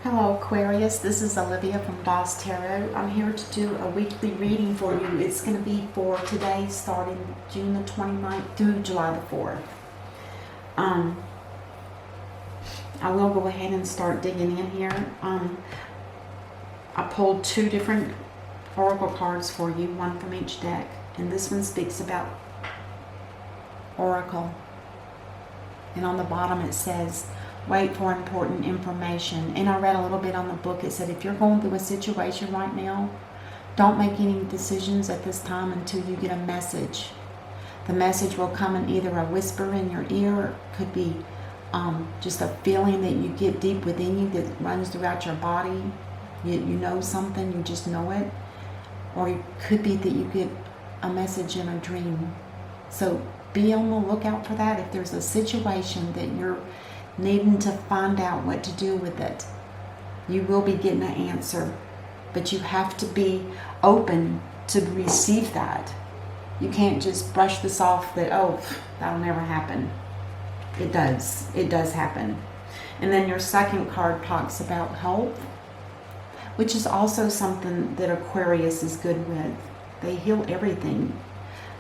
Hello Aquarius, this is Olivia from Boss Tarot. I'm here to do a weekly reading for you. It's going to be for today starting June the 29th through July the 4th. I will go ahead and start digging in here. I pulled two different oracle cards for you, one from each deck, and this one speaks about oracle. And on the bottom it says, wait for important information. And I read a little bit on the book. It said if you're going through a situation right now, don't make any decisions at this time until you get a message. The message will come in either a whisper in your ear, or it could be just a feeling that you get deep within you that runs throughout your body. You know something, you just know it. Or it could be that you get a message in a dream. So be on the lookout for that. If there's a situation that you're needing to find out what to do with it, you will be getting an answer, but you have to be open to receive that. You can't just brush this off that, oh, that'll never happen. It does happen. And then your second card talks about health, which is also something that Aquarius is good with. They heal everything.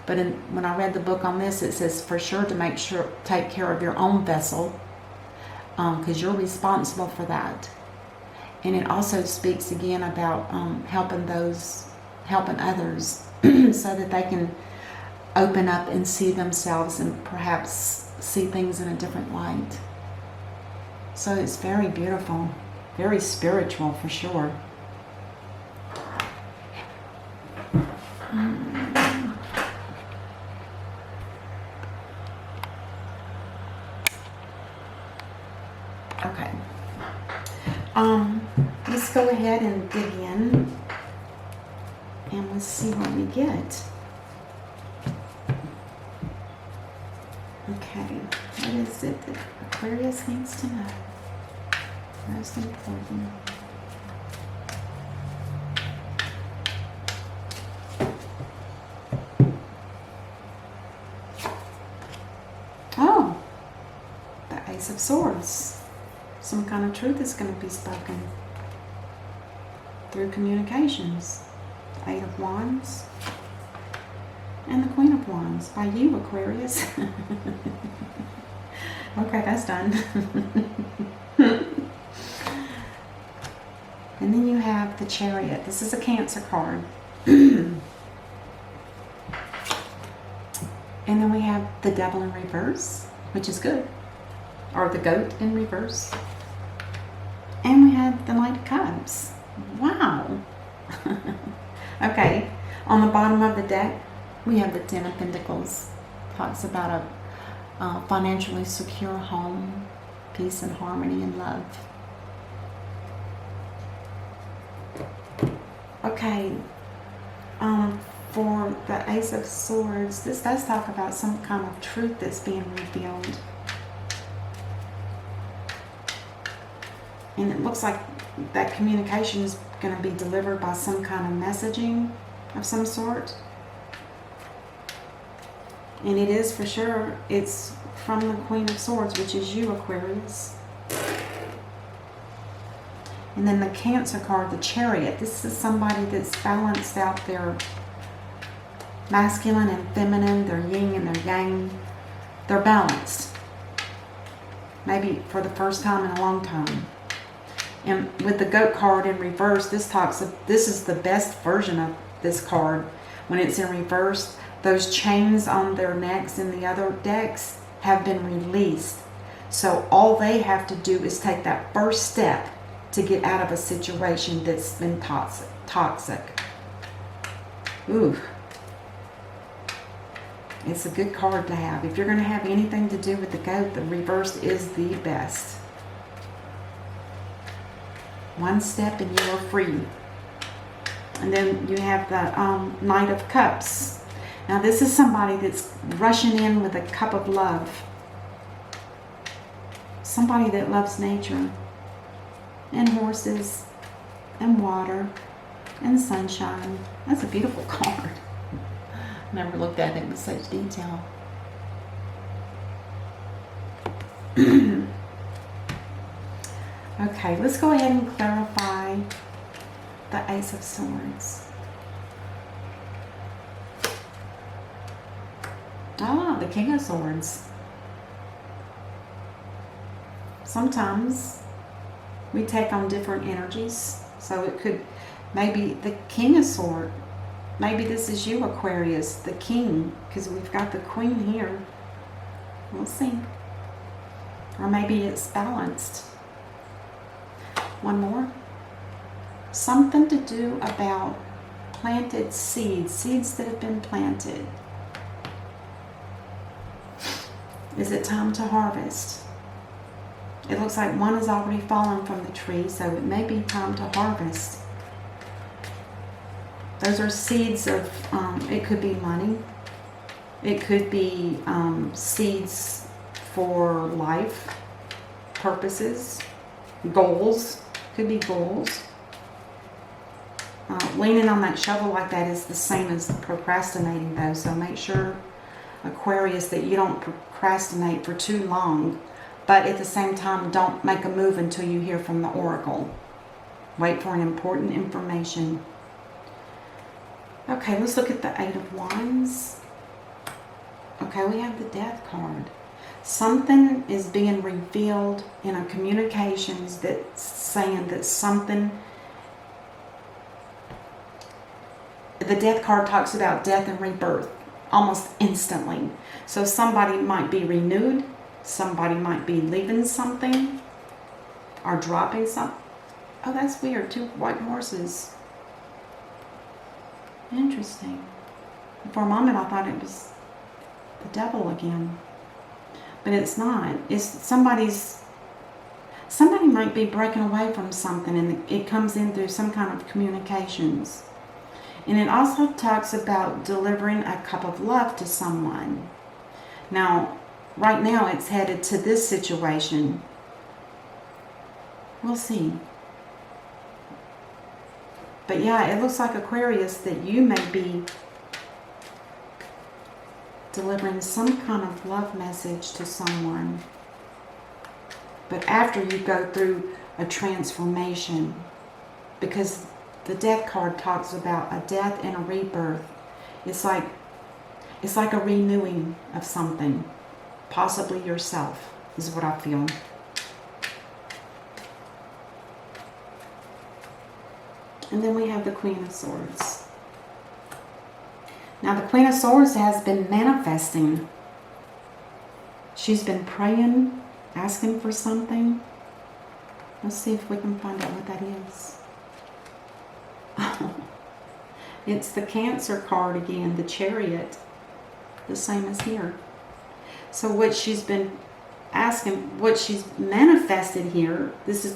But when I read the book on this, it says for sure to take care of your own vessel, because you're responsible for that. And it also speaks again about helping others so that they can open up and see themselves and perhaps see things in a different light. So it's very beautiful, very spiritual for sure. Okay. Let's go ahead and dig in and let's see what we get. Okay, what is it that Aquarius needs to know? Most important. Oh, the Ace of Swords. Some kind of truth is going to be spoken through communications. The Eight of Wands and the Queen of Wands by you, Aquarius. Okay, that's done. And then you have the Chariot. This is a Cancer card. And then we have the Devil in reverse, which is good. Or the Goat in reverse. And we have the Knight of Cups. Wow. Okay, on the bottom of the deck, we have the Ten of Pentacles. Talks about a financially secure home, peace and harmony and love. Okay, for the Ace of Swords, this does talk about some kind of truth that's being revealed. And it looks like that communication is going to be delivered by some kind of messaging of some sort. And it is for sure, it's from the Queen of Swords, which is you, Aquarius. And then the Cancer card, the Chariot. This is somebody that's balanced out their masculine and feminine, their yin and their yang. They're balanced. Maybe for the first time in a long time. And with the Goat card in reverse, this is the best version of this card. When it's in reverse, those chains on their necks in the other decks have been released. So all they have to do is take that first step to get out of a situation that's been toxic. Ooh. It's a good card to have. If you're going to have anything to do with the Goat, the reverse is the best. One step and you are free. And then you have the Knight of Cups. Now this is somebody that's rushing in with a cup of love. Somebody that loves nature and horses and water and sunshine. That's a beautiful card. Never looked at it with such detail. Okay, let's go ahead and clarify the Ace of Swords. Ah, the King of Swords. Sometimes we take on different energies. So it could, maybe the King of Swords, maybe this is you, Aquarius, the King, because we've got the Queen here. We'll see. Or maybe it's balanced. One more. Something to do about planted seeds, seeds that have been planted. Is it time to harvest? It looks like one has already fallen from the tree, so it may be time to harvest. Those are seeds of, it could be money. It could be seeds for life purposes, goals. Could be goals. Leaning on that shovel like that is the same as procrastinating, though. So make sure, Aquarius, that you don't procrastinate for too long. But at the same time, don't make a move until you hear from the Oracle. Wait for an important information. Okay, let's look at the Eight of Wands. Okay, we have the Death card. Something is being revealed in our communications that's saying that something... The Death card talks about death and rebirth almost instantly. So somebody might be renewed. Somebody might be leaving something or dropping something. Oh, that's weird. Two white horses. Interesting. For a moment, I thought it was the devil again. But it's not. It's somebody might be breaking away from something, and it comes in through some kind of communications. And it also talks about delivering a cup of love to someone. Now, right now it's headed to this situation. We'll see. But yeah, it looks like, Aquarius, that you may be delivering some kind of love message to someone. But after you go through a transformation, because the Death card talks about a death and a rebirth. It's like a renewing of something. Possibly yourself, is what I feel. And then we have the Queen of Swords. Now the Queen of Swords has been manifesting. She's been praying, asking for something. Let's see if we can find out what that is. It's the Cancer card again, the Chariot. The same as here. So what she's been asking, what she's manifested here,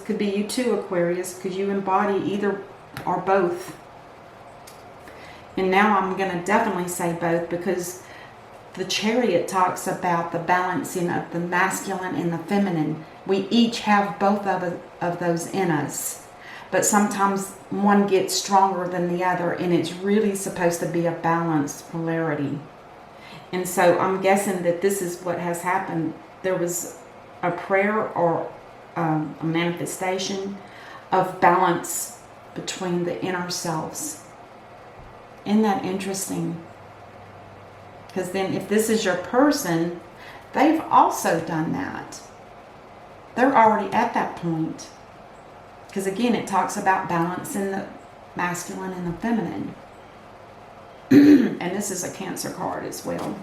could be you too, Aquarius, because you embody either or both. And now I'm going to definitely say both, because the Chariot talks about the balancing of the masculine and the feminine. We each have both of those in us. But sometimes one gets stronger than the other, and it's really supposed to be a balanced polarity. And so I'm guessing that this is what has happened. There was a prayer or a manifestation of balance between the inner selves. Isn't that interesting? Because then if this is your person, they've also done that. They're already at that point. Because again, it talks about balance in the masculine and the feminine. And this is a Cancer card as well.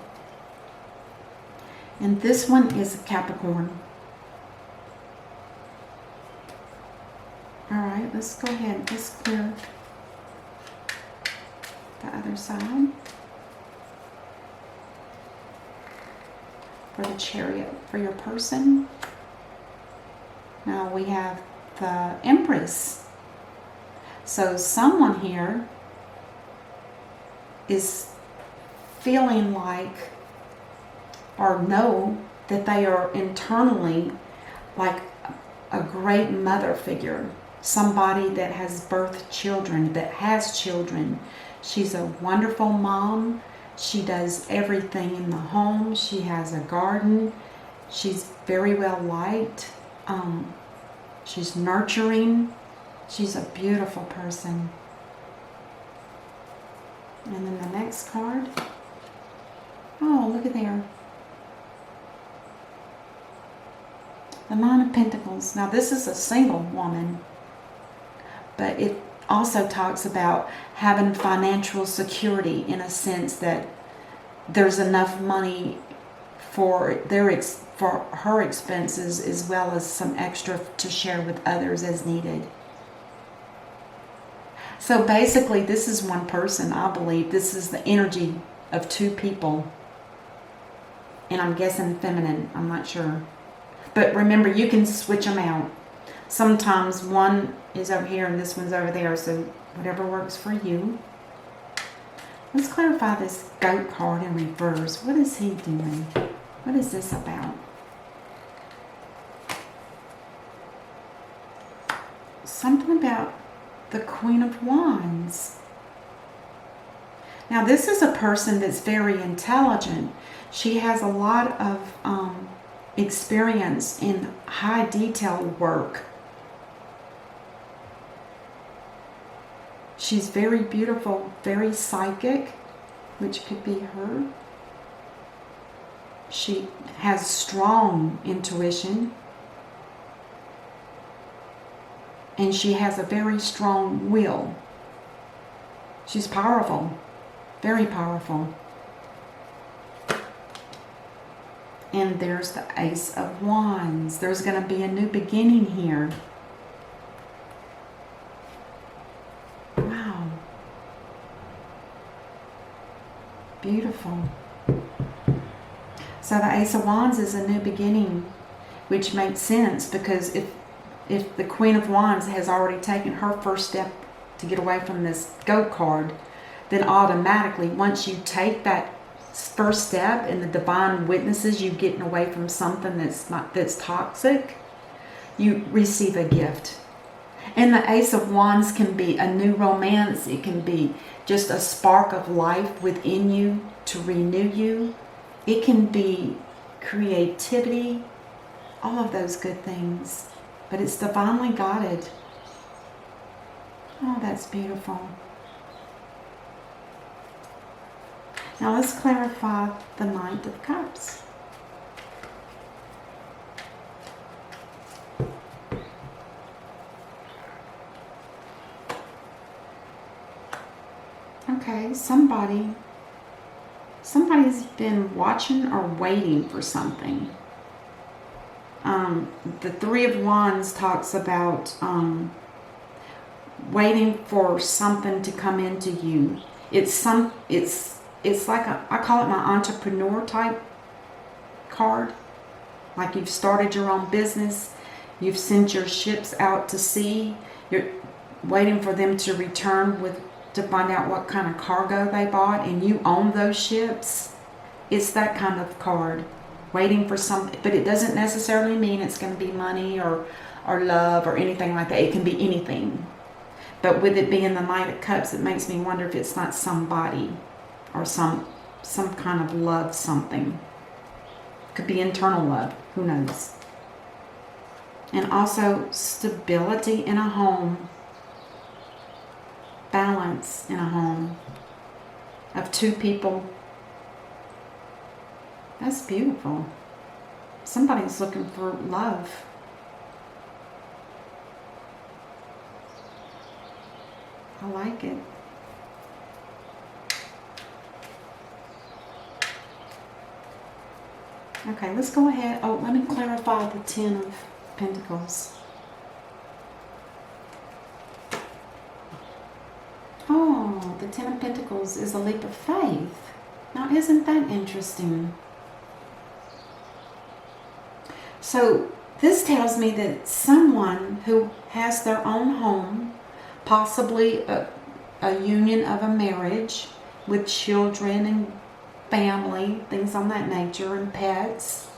And this one is a Capricorn. Alright, let's go ahead. Let's clear the other side. For the Chariot, for your person. Now we have the Empress. So someone here is feeling like, or know that they are internally like a great mother figure. Somebody that has birthed children, that has children. She's a wonderful mom. She does everything in the home. She has a garden. She's very well liked. She's nurturing. She's a beautiful person. And then the next card. Oh, look at there. The Nine of Pentacles. Now this is a single woman, but it also talks about having financial security in a sense that there's enough money for for her expenses as well as some extra to share with others as needed. So basically this is one person, I believe. This is the energy of two people. And I'm guessing feminine, I'm not sure. But remember, you can switch them out. Sometimes one is over here and this one's over there, so whatever works for you. Let's clarify this goat card in reverse. What is he doing? What is this about? Something about the Queen of Wands. Now this is a person that's very intelligent. She has a lot of experience in high detail work. She's very beautiful, very psychic, which could be her. She has strong intuition. And she has a very strong will. She's powerful, very powerful. And there's the Ace of Wands. There's going to be a new beginning here. Wow. Beautiful. So the Ace of Wands is a new beginning, which makes sense because if the Queen of Wands has already taken her first step to get away from this goat card, then automatically once you take that first step and the divine witnesses you getting away from something that's toxic, you receive a gift. And the Ace of Wands can be a new romance. It can be just a spark of life within you to renew you. It can be creativity, all of those good things. But it's divinely guided. Oh, that's beautiful. Now let's clarify the Knight of Cups. Okay, somebody's been watching or waiting for something. The Three of Wands talks about waiting for something to come into you. It's like I call it my entrepreneur type card. Like you've started your own business, you've sent your ships out to sea, you're waiting for them to return to find out what kind of cargo they bought, and you own those ships. It's that kind of card. Waiting for something, but it doesn't necessarily mean it's going to be money or love or anything like that. It can be anything. But with it being the Knight of Cups, it makes me wonder if it's not somebody or some kind of love something. Could be internal love. Who knows? And also stability in a home. Balance in a home of two people. That's beautiful. Somebody's looking for love. I like it. Okay, let's go ahead. Oh, let me clarify the Ten of Pentacles. Oh, the Ten of Pentacles is a leap of faith. Now, isn't that interesting? So this tells me that someone who has their own home, possibly a union of a marriage with children and family, things on that nature, and pets,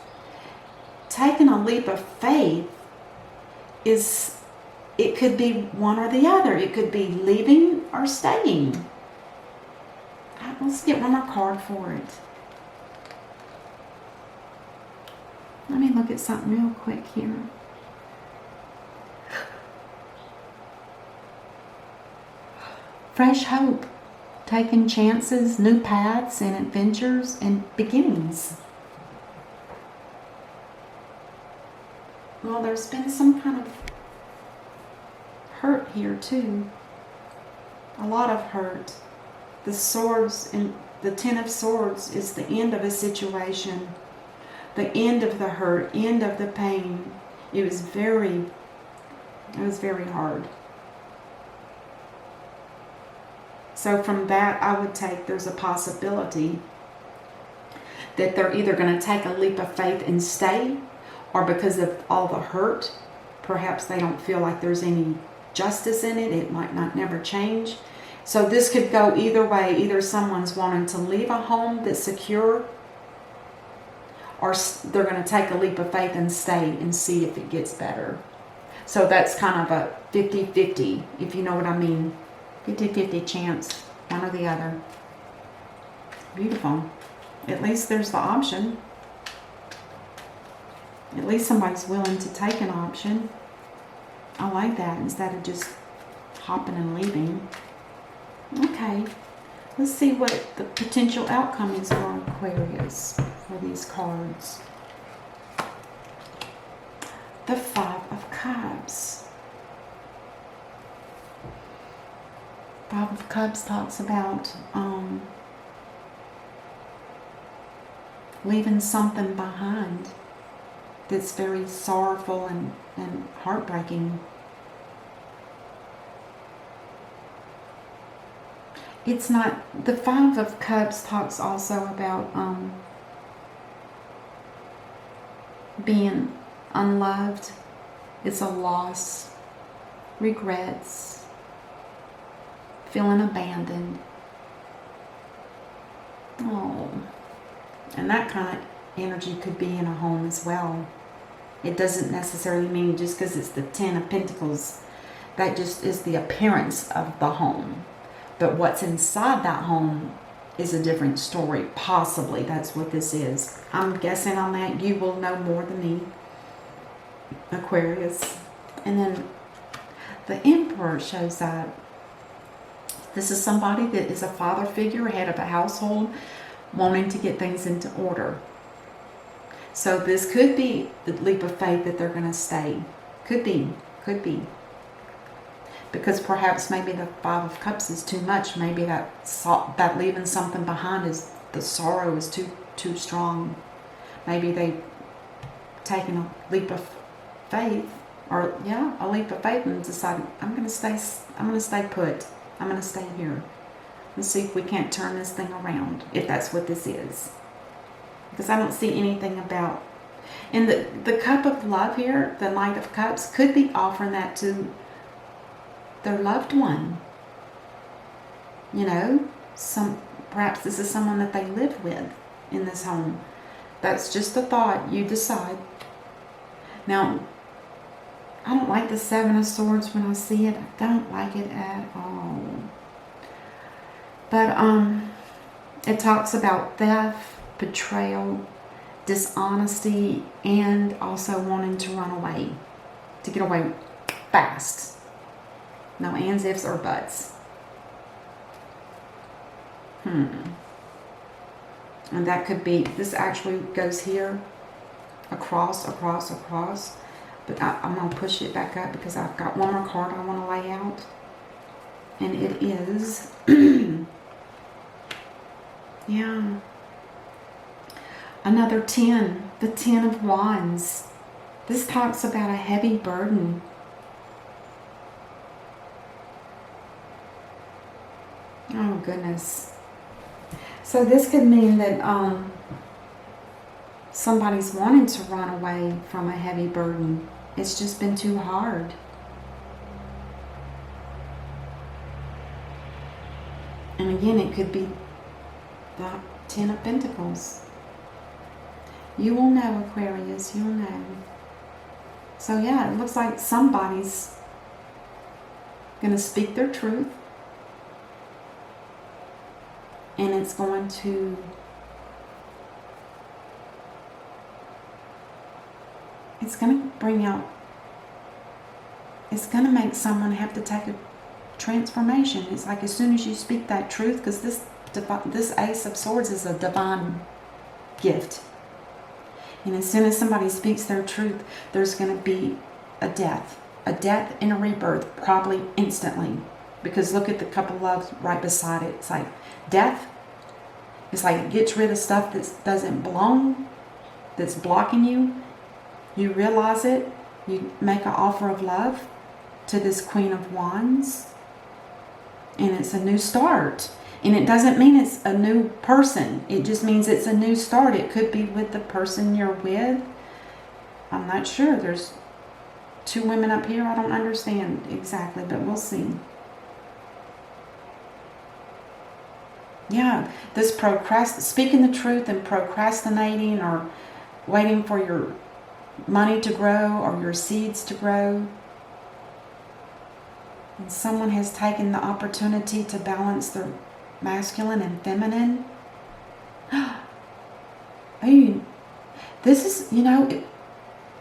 taking a leap of faith it could be one or the other. It could be leaving or staying. Let's get one more card for it. Let me look at something real quick here. fresh hope, taking chances, new paths and adventures and beginnings. Well, there's been some kind of hurt here too. A lot of hurt. The swords and the Ten of Swords is the end of a situation. The end of the hurt, end of the pain. It was very hard. So from that, I would take there's a possibility that they're either going to take a leap of faith and stay, or because of all the hurt, perhaps they don't feel like there's any justice in it. It might not never change. So this could go either way. Either someone's wanting to leave a home that's secure, or they're going to take a leap of faith and stay and see if it gets better. So that's kind of a 50-50, if you know what I mean. 50-50 chance, one or the other. Beautiful. At least there's the option. At least somebody's willing to take an option. I like that, instead of just hopping and leaving. Okay, let's see what the potential outcome is for Aquarius for these cards. The Five of Cups. Five of Cups talks about leaving something behind that's very sorrowful and heartbreaking. It's not, the Five of Cups talks also about being unloved. It's a loss, regrets, feeling abandoned. Oh, and that kind of energy could be in a home as well. It doesn't necessarily mean just because it's the Ten of Pentacles, that just is the appearance of the home. But what's inside that home is a different story. Possibly that's what this is. I'm guessing on that. You will know more than me, Aquarius. And then the Emperor shows up. This is somebody that is a father figure, head of a household, wanting to get things into order. So this could be the leap of faith that they're going to stay. Could be. Because perhaps maybe the Five of Cups is too much. Maybe that leaving something behind is, the sorrow is too strong. Maybe they've taken a leap of faith, or a leap of faith, and decided, I'm going to stay put. I'm going to stay here. Let's see if we can't turn this thing around, if that's what this is. Because I don't see anything about, and the cup of love here, the Knight of Cups, could be offering that to their loved one. You know, perhaps this is someone that they live with in this home. That's just a thought. You decide. Now, I don't like the Seven of Swords when I see it. I don't like it at all. But it talks about theft, betrayal, dishonesty, and also wanting to run away. To get away fast. No ands, ifs, or buts. And that could be, this actually goes here, across. But I'm going to push it back up because I've got one more card I want to lay out. And it is, another 10, the 10 of Wands. This talks about a heavy burden. Oh, goodness. So this could mean that somebody's wanting to run away from a heavy burden. It's just been too hard. And again, it could be the Ten of Pentacles. You will know, Aquarius, you'll know. So yeah, it looks like somebody's going to speak their truth. And it's going to bring out, it's going to make someone have to take a transformation. It's like as soon as you speak that truth, because this Ace of Swords is a divine gift. And as soon as somebody speaks their truth, there's going to be a death and a rebirth, probably instantly. Because look at the couple of loves right beside it. It's like death. It's like it gets rid of stuff that doesn't belong, that's blocking you. You realize it. You make an offer of love to this Queen of Wands. And it's a new start. And it doesn't mean it's a new person. It just means it's a new start. It could be with the person you're with. I'm not sure. There's 2 women up here. I don't understand exactly, but we'll see. Yeah, this speaking the truth and procrastinating or waiting for your money to grow or your seeds to grow. And someone has taken the opportunity to balance their masculine and feminine. Hey, this is,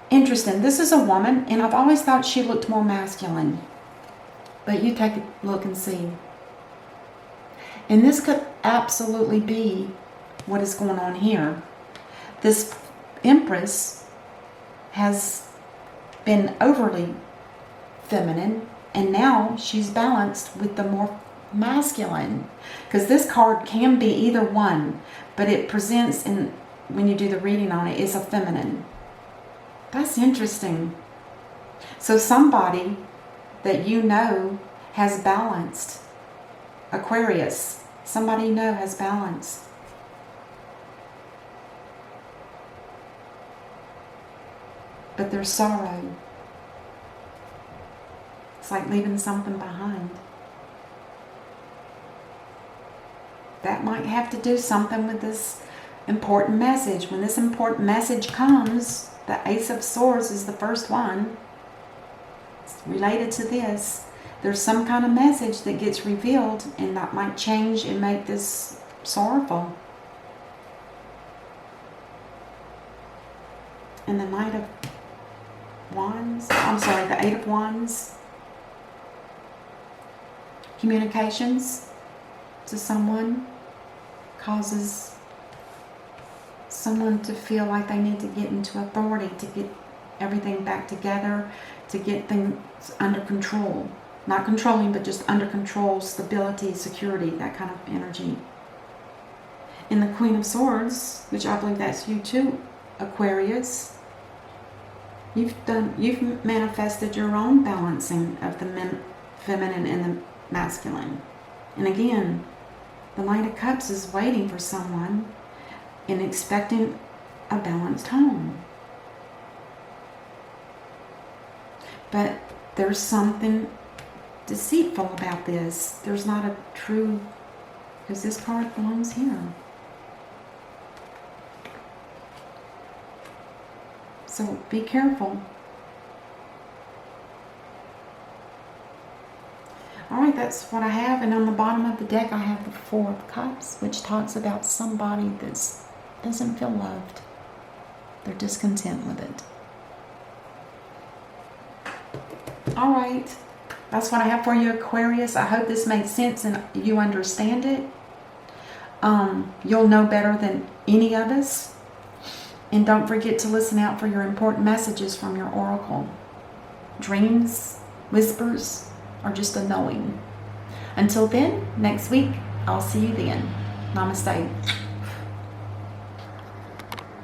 interesting. This is a woman, and I've always thought she looked more masculine. But you take a look and see. And this could absolutely be what is going on here. This Empress has been overly feminine, and now she's balanced with the more masculine. Because this card can be either one, but it presents, when you do the reading on it, is a feminine. That's interesting. So somebody that you know has balanced. Aquarius. Somebody you know has balance. But there's sorrow. It's like leaving something behind. That might have to do something with this important message. When this important message comes, the Ace of Swords is the first one. It's related to this. There's some kind of message that gets revealed, and that might change and make this sorrowful. And the Knight of Wands, the 8 of Wands. Communications to someone causes someone to feel like they need to get into authority, to get everything back together, to get things under control. Not controlling, but just under control, stability, security, that kind of energy. And the Queen of Swords, which I believe that's you too, Aquarius. You've manifested your own balancing of the feminine and the masculine. And again, the Knight of Cups is waiting for someone and expecting a balanced home. But there's something deceitful about this. There's not a true, because this card belongs here. So be careful. Alright, that's what I have. And on the bottom of the deck I have the 4 of Cups, which talks about somebody that doesn't feel loved. They're discontent with it. Alright. That's what I have for you, Aquarius. I hope this makes sense and you understand it. You'll know better than any of us. And don't forget to listen out for your important messages from your oracle. Dreams, whispers, or just a knowing. Until then, next week, I'll see you then. Namaste.